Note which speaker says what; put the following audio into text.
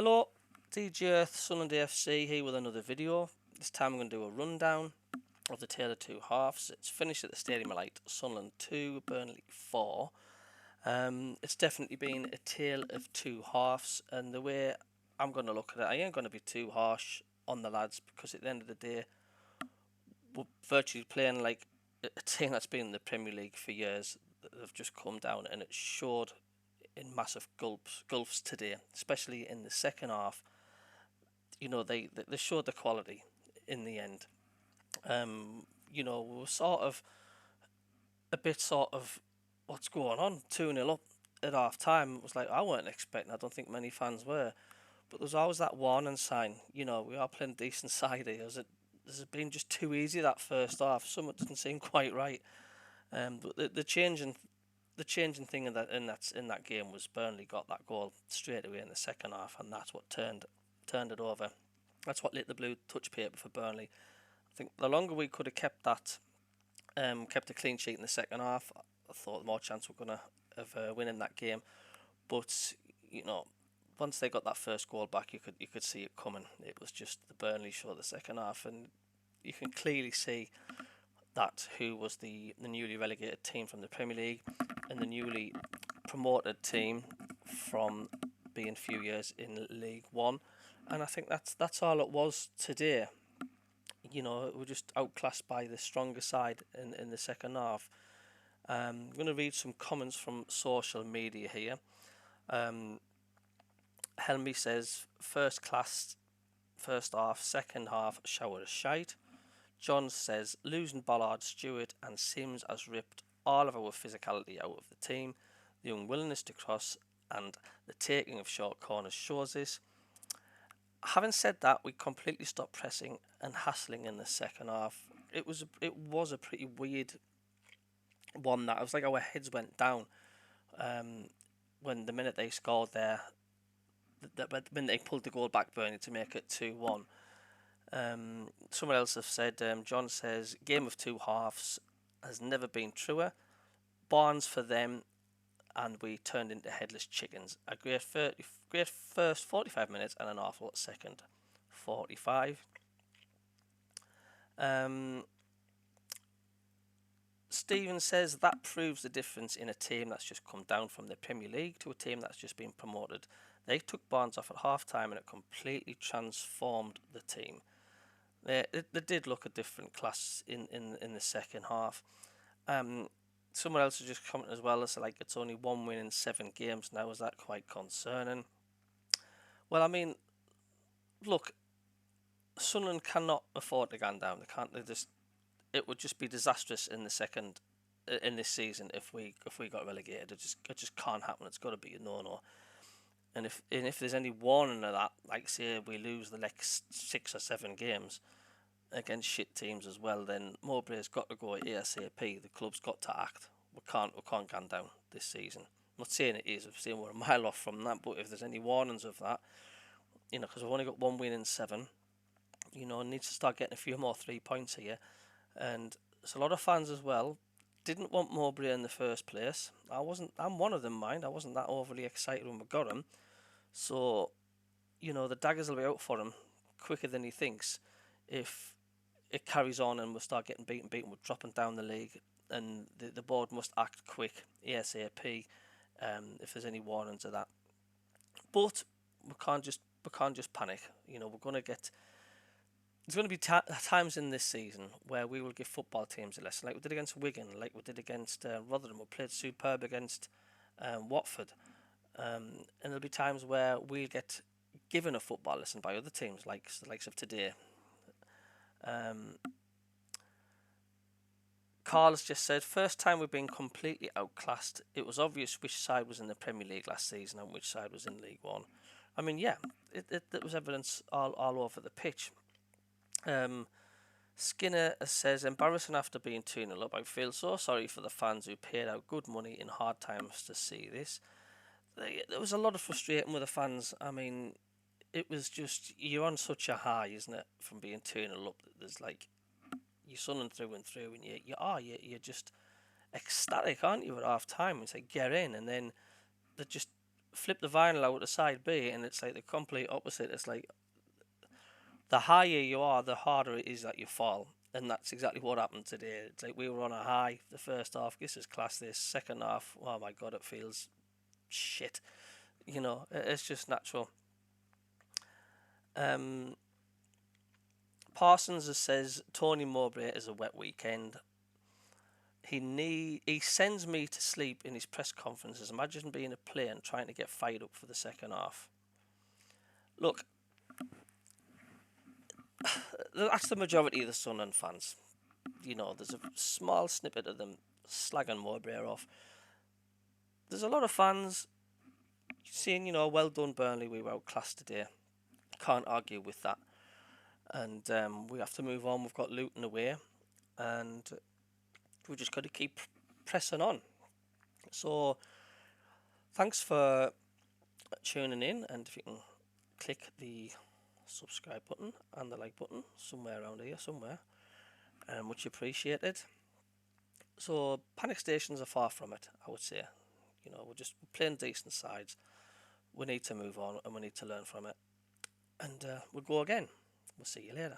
Speaker 1: Hello, DJ Earth, Sunderland FC here with another video. This time I'm going to do a rundown of the tale of two halves. It's finished at the Stadium of Light, Sunderland 2, Burnley 4. It's definitely been a tale of two halves, and the way I'm going to look at it, I ain't going to be too harsh on the lads because at the end of the day, we're virtually playing like a team that's been in the Premier League for years that have just come down, and it showed in massive gulfs today, especially in the second half. You know, they showed the quality in the end. We were sort of a bit sort of what's going on, 2-0 up at half time. It was like I weren't expecting, I don't think many fans were. But there's always that warning sign, we are playing decent side here. Has it been just too easy that first half? Something doesn't seem quite right. But the changing thing in that game was Burnley got that goal straight away in the second half, and that's what turned it over. That's what lit the blue touch paper for Burnley. I think the longer we could have kept a clean sheet in the second half, I thought more chance we're gonna of winning that game. But once they got that first goal back, you could see it coming. It was just the Burnley show the second half, and you can clearly see that who was the newly relegated team from the Premier League and the newly promoted team from being a few years in League One. And I think that's all it was today. We're just outclassed by the stronger side in the second half. I'm going to read some comments from social media here. Helmy says, first class, first half, second half, shower of shite. John says, losing Ballard, Stewart and Sims has ripped all of our physicality out of the team. The unwillingness to cross and the taking of short corners shows this. Having said that, we completely stopped pressing and hassling in the second half. It was a pretty weird one that it was like our heads went down when the minute they scored there, the minute they pulled the goal back, Burnley, to make it 2-1. Someone else has said, John says, game of two halves has never been truer. Barnes for them, and we turned into headless chickens. A great first 45 minutes and an awful second 45. Stephen says that proves the difference in a team that's just come down from the Premier League to a team that's just been promoted. They took Barnes off at half time and it completely transformed the team. They did look a different class in the second half. Someone else has just commented as well. It's like it's only one win in 7 games now. Is that quite concerning? Well, I mean, look, Sunderland cannot afford to go down. They can't. It would just be disastrous in this season if we got relegated. It just can't happen. It's got to be a no. And if there's any warning of that, like say we lose the next 6 or 7 games against shit teams as well, then Mowbray's got to go ASAP. The club's got to act. We can't go down this season. I'm not saying it is. I'm saying we're a mile off from that. But if there's any warnings of that, because we've only got 1 win in 7, needs to start getting a few more 3 points here. And there's a lot of fans as well didn't want Mowbray in the first place. I'm one of them, mind. I wasn't that overly excited when we got him. So, the daggers will be out for him quicker than he thinks if it carries on and we'll start getting beaten, we're dropping down the league, and the board must act quick, ASAP, if there's any warnings of that. But we can't just panic. We're going to get. There's going to be times in this season where we will give football teams a lesson, like we did against Wigan, like we did against Rotherham. We played superb against Watford. And there'll be times where we'll get given a football lesson by other teams, like the likes of today. Carl has just said, first time we've been completely outclassed. It was obvious which side was in the Premier League last season and which side was in League One. I mean, yeah, it was evidence all over the pitch. Skinner says, embarrassing after being 2-0 up. I feel so sorry for the fans who paid out good money in hard times to see this. There was a lot of frustrating with the fans. I mean, it was just, you're on such a high, isn't it, from being 2-0 up. There's like, you're sunning through and through, and you're just ecstatic, aren't you, at half time? It's like, get in, and then they just flip the vinyl out to side B, and it's like the complete opposite. It's like the higher you are, the harder it is that you fall. And that's exactly what happened today. It's like we were on a high the first half. This is class. This second half, oh my god, it feels shit. You know, it's just natural. Parsons says Tony Mowbray is a wet weekend. He sends me to sleep in his press conferences. Imagine being a player and trying to get fired up for the second half. Look, that's the majority of the Sunderland fans. You know, there's a small snippet of them slagging Mowbray off. There's a lot of fans saying, you know, well done Burnley, we were outclassed today. Can't argue with that. And we have to move on. We've got Luton away, and we just got to keep pressing on. So, thanks for tuning in, and if you can click the subscribe button and the like button somewhere around here, somewhere, much appreciated. So, panic stations are far from it, I would say. You know, we're playing decent sides. We need to move on, and we need to learn from it. And we'll go again. We'll see you later.